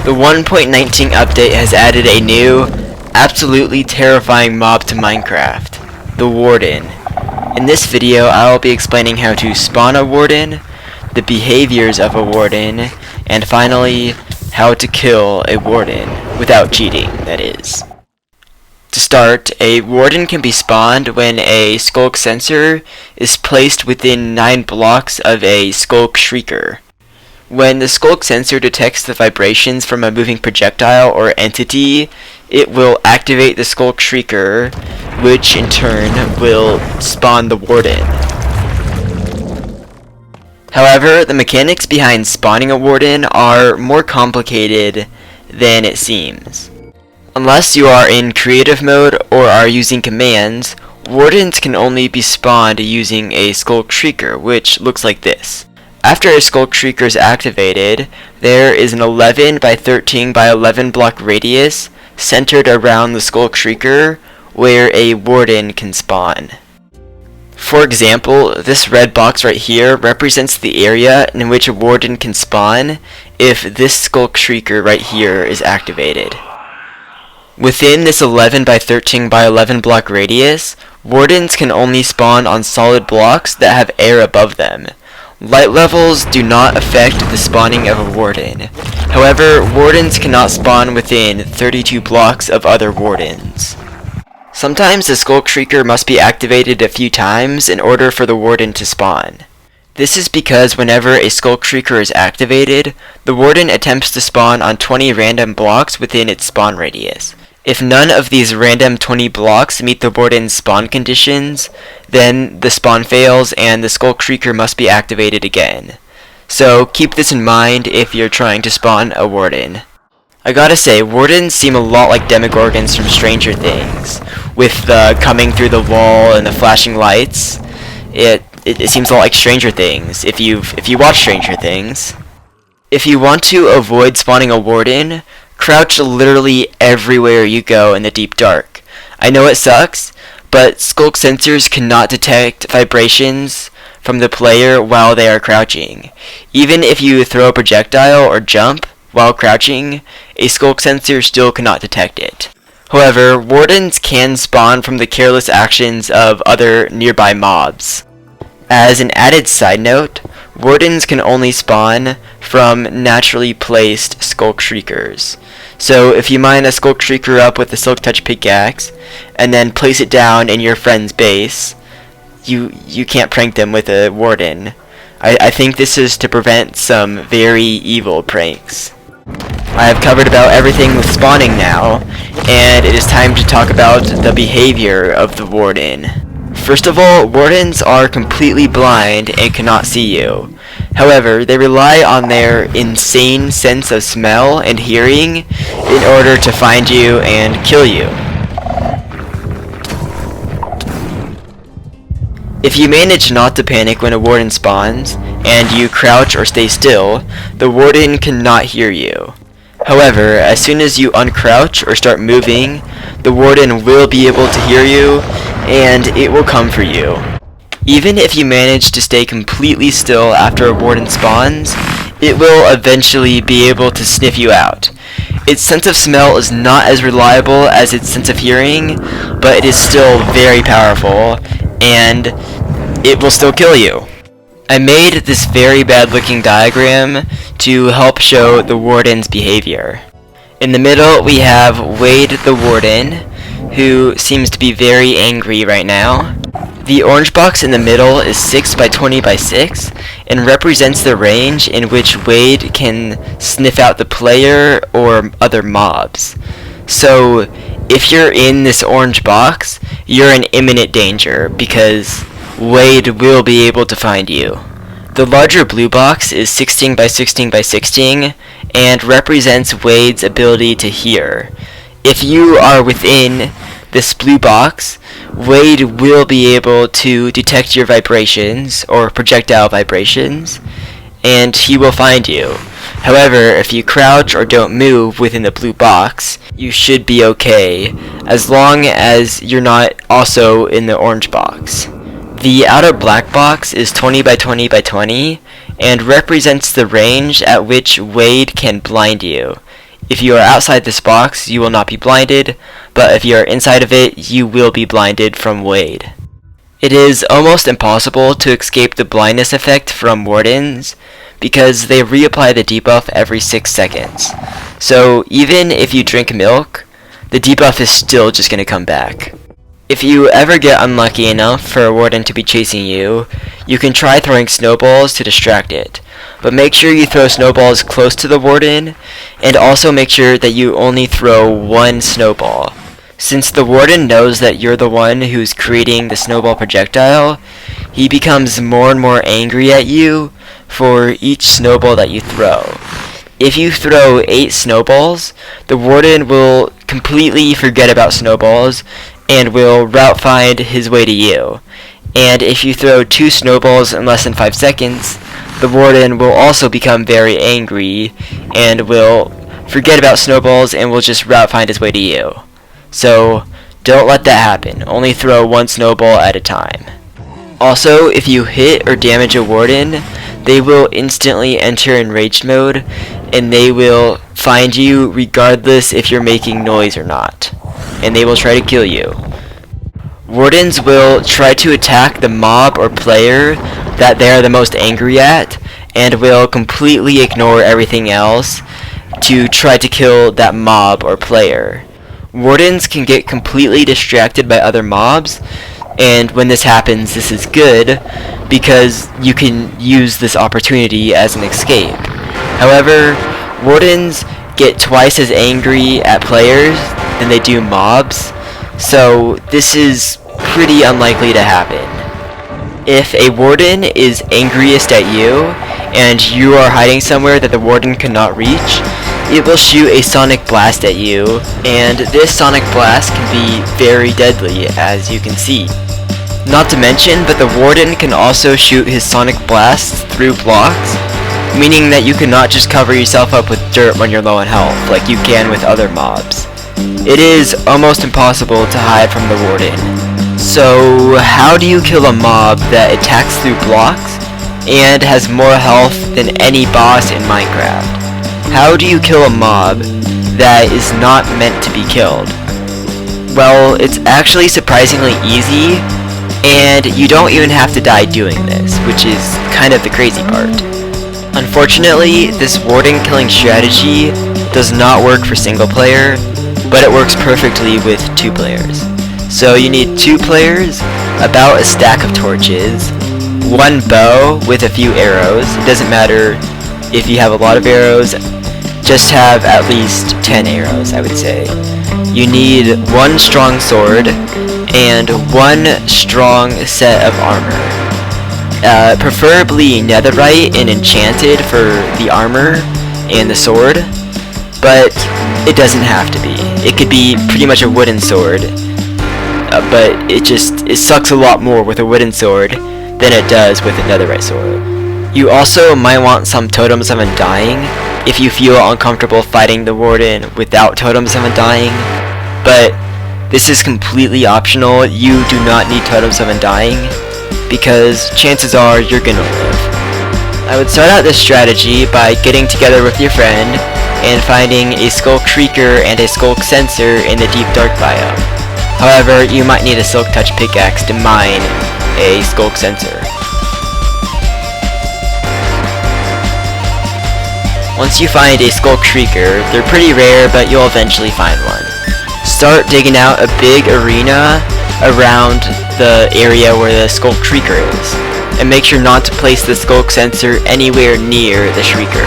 The 1.19 update has added a new, absolutely terrifying mob to Minecraft, the Warden. In this video, I will be explaining how to spawn a Warden, the behaviors of a Warden, and finally, how to kill a Warden, without cheating, that is. To start, a Warden can be spawned when a Skulk sensor is placed within 9 blocks of a Skulk Shrieker. When the Skulk sensor detects the vibrations from a moving projectile or entity, it will activate the Skulk Shrieker, which in turn will spawn the Warden. However, the mechanics behind spawning a Warden are more complicated than it seems. Unless you are in creative mode or are using commands, Wardens can only be spawned using a Skulk Shrieker, which looks like this. After a Skulk Shrieker is activated, there is an 11 by 13 by 11 block radius centered around the Skulk Shrieker where a Warden can spawn. For example, this red box right here represents the area in which a Warden can spawn if this Skulk Shrieker right here is activated. Within this 11 by 13 by 11 block radius, Wardens can only spawn on solid blocks that have air above them. Light levels do not affect the spawning of a Warden. However, Wardens cannot spawn within 32 blocks of other Wardens. Sometimes the Skulk Shrieker must be activated a few times in order for the Warden to spawn. This is because whenever a Skulk Shrieker is activated, the Warden attempts to spawn on 20 random blocks within its spawn radius. If none of these random 20 blocks meet the Warden's spawn conditions, then the spawn fails and the Skulk Shrieker must be activated again. So keep this in mind if you're trying to spawn a Warden. I gotta say, Wardens seem a lot like Demogorgons from Stranger Things, with the coming through the wall and the flashing lights. It seems a lot like Stranger Things, if you watch Stranger Things. If you want to avoid spawning a Warden, crouch literally everywhere you go in the deep dark. I know it sucks, but Skulk sensors cannot detect vibrations from the player while they are crouching. Even if you throw a projectile or jump while crouching, a Skulk sensor still cannot detect it. However, Wardens can spawn from the careless actions of other nearby mobs. As an added side note, Wardens can only spawn from naturally placed Skulk Shriekers. So if you mine a Skulk Shrieker up with a Silk Touch pickaxe, and then place it down in your friend's base, you can't prank them with a Warden. I think this is to prevent some very evil pranks. I have covered about everything with spawning now, and it is time to talk about the behavior of the Warden. First of all, Wardens are completely blind and cannot see you. However, they rely on their insane sense of smell and hearing in order to find you and kill you. If you manage not to panic when a Warden spawns, and you crouch or stay still, the Warden cannot hear you. However, as soon as you uncrouch or start moving, the Warden will be able to hear you, and it will come for you. Even if you manage to stay completely still after a Warden spawns, it will eventually be able to sniff you out. Its sense of smell is not as reliable as its sense of hearing, but it is still very powerful, and it will still kill you. I made this very bad looking diagram to help show the Warden's behavior. In the middle we have Wade the Warden, who seems to be very angry right now. The orange box in the middle is 6 by 20 by 6 and represents the range in which Wade can sniff out the player or other mobs. So if you're in this orange box, you're in imminent danger because Wade will be able to find you. The larger blue box is 16 by 16 by 16 and represents Wade's ability to hear. If you are within this blue box, Wade will be able to detect your vibrations or projectile vibrations, and he will find you. However, if you crouch or don't move within the blue box, you should be okay, as long as you're not also in the orange box. The outer black box is 20 by 20 by 20 and represents the range at which Wade can blind you. If you are outside this box, you will not be blinded, but if you are inside of it, you will be blinded from Wade. It is almost impossible to escape the blindness effect from Wardens, because they reapply the debuff every 6 seconds. So even if you drink milk, the debuff is still just going to come back. If you ever get unlucky enough for a Warden to be chasing you, you can try throwing snowballs to distract it. But make sure you throw snowballs close to the Warden, and also make sure that you only throw one snowball. Since the Warden knows that you're the one who's creating the snowball projectile, he becomes more and more angry at you for each snowball that you throw. If you throw 8 snowballs, the Warden will completely forget about snowballs and will route find his way to you. And if you throw 2 snowballs in less than 5 seconds, the Warden will also become very angry and will forget about snowballs and will just route find his way to you. So don't let that happen. Only throw 1 snowball at a time. Also, if you hit or damage a Warden, they will instantly enter in rage mode, and they will find you regardless if you're making noise or not, and they will try to kill you. Wardens will try to attack the mob or player that they are the most angry at, and will completely ignore everything else to try to kill that mob or player. Wardens can get completely distracted by other mobs, and when this happens, this is good because you can use this opportunity as an escape. However, Wardens get twice as angry at players than they do mobs, so this is pretty unlikely to happen. If a Warden is angriest at you, and you are hiding somewhere that the Warden cannot reach, it will shoot a sonic blast at you, and this sonic blast can be very deadly, as you can see. Not to mention, but the Warden can also shoot his sonic blasts through blocks, meaning that you cannot just cover yourself up with dirt when you're low on health, like you can with other mobs. It is almost impossible to hide from the Warden. So, how do you kill a mob that attacks through blocks and has more health than any boss in Minecraft? How do you kill a mob that is not meant to be killed? Well, it's actually surprisingly easy, and you don't even have to die doing this, which is kind of the crazy part. Unfortunately, this Warden killing strategy does not work for single player, but it works perfectly with 2 players. So you need 2 players, about a stack of torches, 1 bow with a few arrows. It doesn't matter if you have a lot of arrows, just have at least 10 arrows, I would say. You need 1 strong sword and 1 strong set of armor. Preferably netherite and enchanted for the armor and the sword, but it doesn't have to be. It could be pretty much a wooden sword, but it sucks a lot more with a wooden sword than it does with a netherite sword. You also might want some totems of undying if you feel uncomfortable fighting the Warden without totems of undying, but this is completely optional. You do not need totems of undying, because chances are you're gonna live. I would start out this strategy by getting together with your friend and finding a Skulk Shrieker and a Skulk Sensor in the Deep Dark biome. However, you might need a Silk Touch pickaxe to mine a Skulk Sensor. Once you find a Skulk Shrieker, they're pretty rare, but you'll eventually find one. Start digging out a big arena around the area where the Skulk Shrieker is, and make sure not to place the Skulk Sensor anywhere near the Shrieker.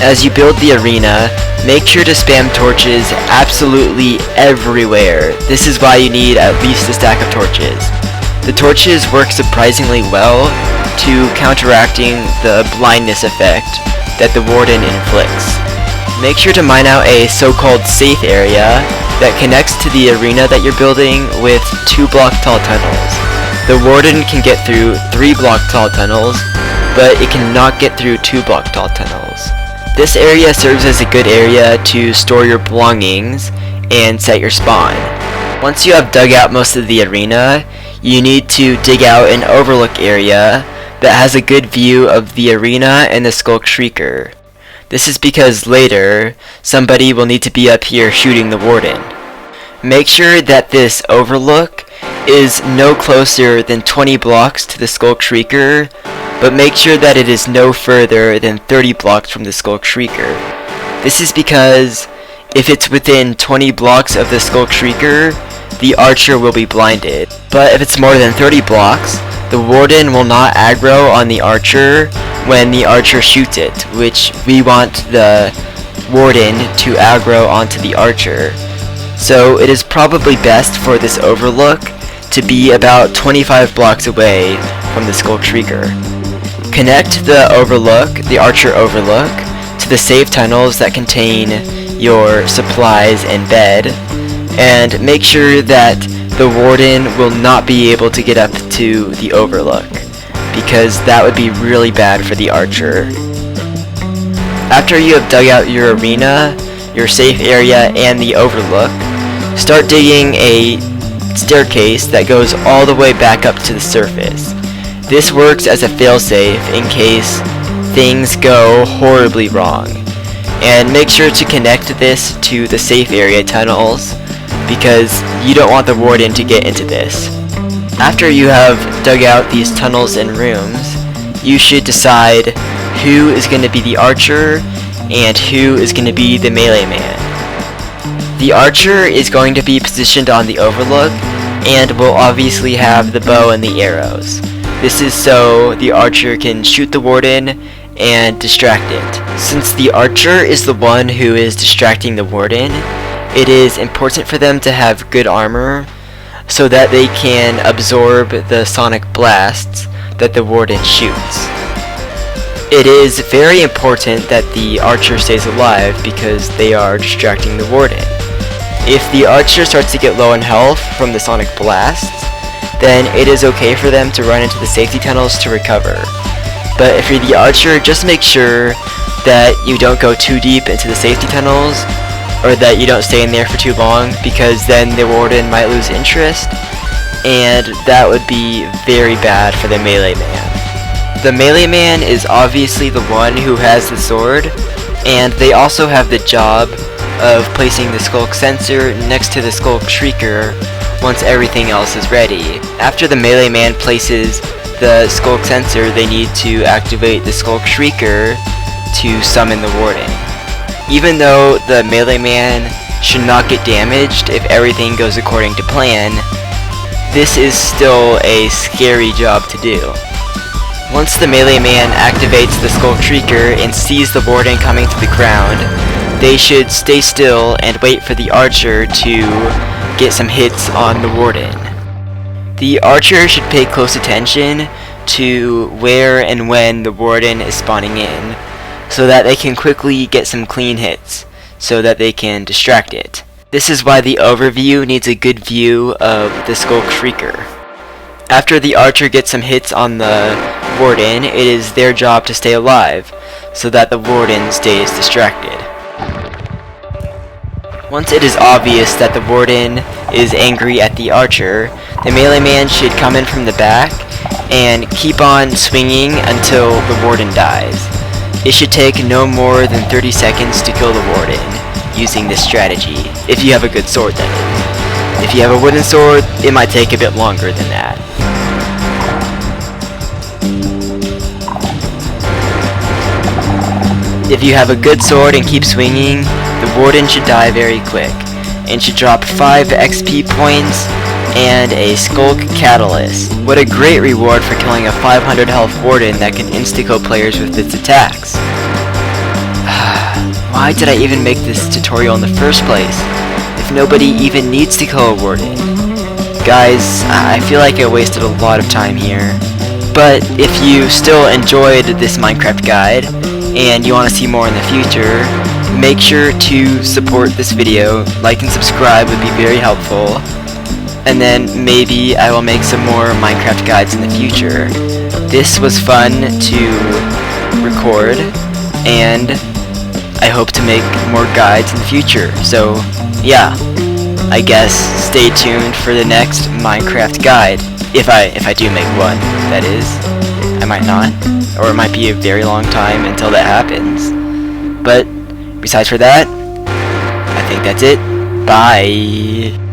As you build the arena, make sure to spam torches absolutely everywhere. This is why you need at least a stack of torches. The torches work surprisingly well to counteracting the blindness effect that the Warden inflicts. Make sure to mine out a so-called safe area that connects to the arena that you're building with 2 block tall tunnels. The Warden can get through 3 block tall tunnels, but it cannot get through 2 block tall tunnels. This area serves as a good area to store your belongings and set your spawn. Once you have dug out most of the arena, you need to dig out an overlook area that has a good view of the arena and the Skulk Shrieker. This is because later, somebody will need to be up here shooting the Warden. Make sure that this overlook is no closer than 20 blocks to the Skulk Shrieker, but make sure that it is no further than 30 blocks from the Skulk Shrieker. This is because if it's within 20 blocks of the Skulk Shrieker, the archer will be blinded. But if it's more than 30 blocks, the Warden will not aggro on the archer when the archer shoots it, which we want the Warden to aggro onto the archer. So it is probably best for this overlook to be about 25 blocks away from the Skulk Shrieker. Connect the overlook, the archer overlook, to the safe tunnels that contain your supplies and bed, and make sure that the Warden will not be able to get up to the overlook, because that would be really bad for the archer. After you have dug out your arena, your safe area, and the overlook, start digging a staircase that goes all the way back up to the surface. This works as a failsafe in case things go horribly wrong. And make sure to connect this to the safe area tunnels, because you don't want the Warden to get into this. After you have dug out these tunnels and rooms, you should decide who is going to be the archer and who is going to be the melee man. The archer is going to be positioned on the overlook and will obviously have the bow and the arrows. This is so the archer can shoot the Warden and distract it. Since the archer is the one who is distracting the Warden, it is important for them to have good armor so that they can absorb the sonic blasts that the Warden shoots. It is very important that the archer stays alive because they are distracting the Warden. If the archer starts to get low in health from the sonic blasts, then it is okay for them to run into the safety tunnels to recover. But if you're the archer, just make sure that you don't go too deep into the safety tunnels, or that you don't stay in there for too long, because then the Warden might lose interest, and that would be very bad for the melee man. The melee man is obviously the one who has the sword, and they also have the job of placing the Skulk sensor next to the Skulk Shrieker once everything else is ready. After the melee man places the Skulk sensor, they need to activate the Skulk Shrieker to summon the Warden. Even though the melee man should not get damaged if everything goes according to plan, this is still a scary job to do. Once the melee man activates the Skulk Shrieker and sees the Warden coming to the ground, they should stay still and wait for the archer to get some hits on the Warden. The archer should pay close attention to where and when the Warden is spawning in, so that they can quickly get some clean hits, so that they can distract it. This is why the overview needs a good view of the Skulk Shrieker. After the archer gets some hits on the Warden, it is their job to stay alive, so that the Warden stays distracted. Once it is obvious that the Warden is angry at the archer, the melee man should come in from the back and keep on swinging until the Warden dies. It should take no more than 30 seconds to kill the Warden using this strategy, if you have a good sword, that is. If you have a wooden sword, it might take a bit longer than that. If you have a good sword and keep swinging, the Warden should die very quick, and should drop 5 XP points and a Skulk Catalyst. What a great reward for killing a 500 health Warden that can insta-kill players with its attacks. Why did I even make this tutorial in the first place, if nobody even needs to kill a Warden? Guys, I feel like I wasted a lot of time here. But if you still enjoyed this Minecraft guide, and you want to see more in the future, make sure to support this video. Like and subscribe would be very helpful. And then maybe I will make some more Minecraft guides in the future. This was fun to record, and I hope to make more guides in the future. So yeah, I guess stay tuned for the next Minecraft guide. If I do make one, that is. I might not, or it might be a very long time until that happens. But besides for that, I think that's it. Bye.